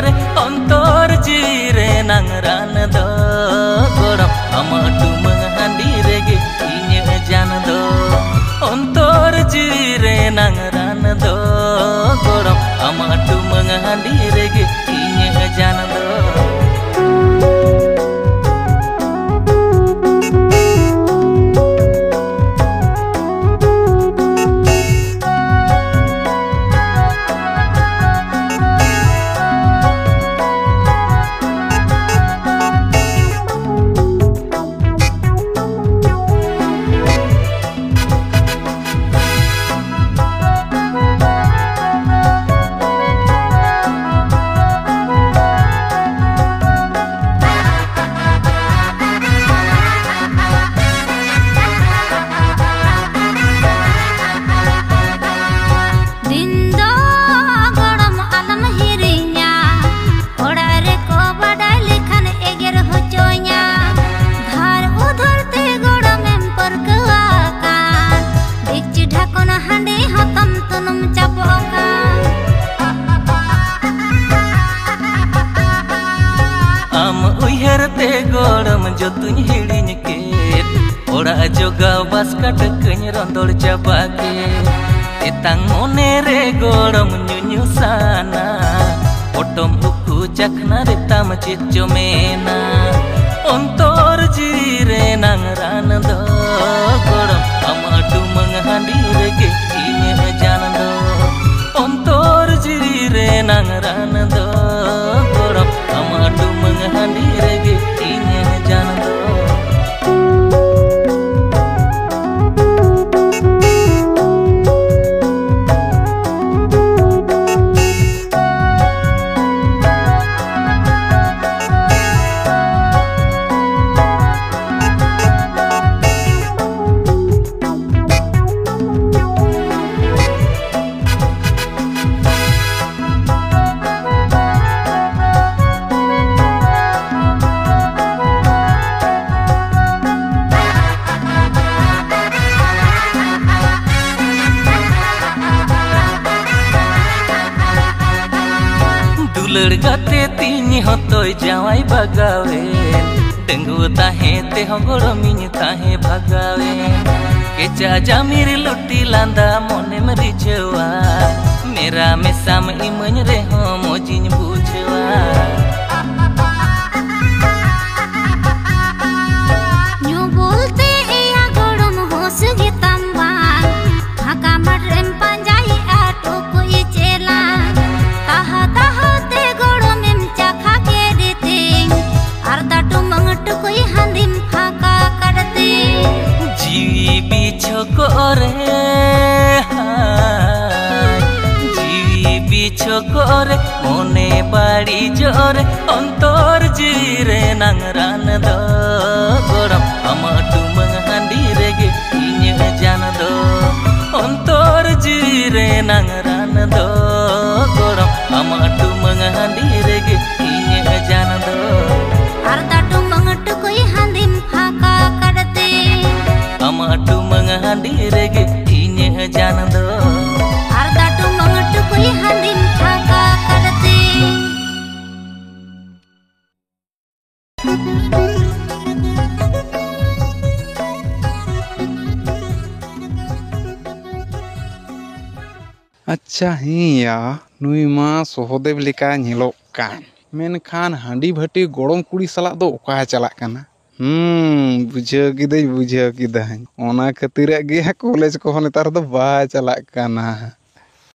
jore ontor jire nang ran do goram amatu menghandi rege inya jan do ontor jire nang ran do goram amatu menghandi rege inya jan do. Goram jotuñ hiliñ ket ora jogaw baskat keny rondol jabake etang monere goram nyunyu sana otom uku jakna retam cicomena ontor jire nang ran do goram amadu menghandi rege inya jan do ontor jire nang ran do goram amadu menghandi rege inya jan do. Gate tini hotoy jawai bagawen tenggu tahe te hogorominya tahe bagawen keca jamir luti landa mone mericewa mera mesam imeny reho mojin bucewa nyubulte iya gorom hos gitambang hakamat rem panjai atuku icela taha taha handim phaka kadte jiwi bichokore jiwi bichokore mone badi jore ontor jire nang ran do goram amatu menghandi rege inya jan do ontor jire nang ran do goram amatu menghandi rege inya jan do artatu mangatu koi handim phaka kadte amatu menghandi rege inya jan do artatu mangatu koi handim phaka kadte. अच्छा हिया नुई मा सोहदेव लेका नेलोक कान मेनखान हांडी भाटी गोड़म कुड़ी सलाक दो ओका चलाक काना बुझाव किदाई ओना खातिर गे कॉलेज को नेतार दो बा चलाक काना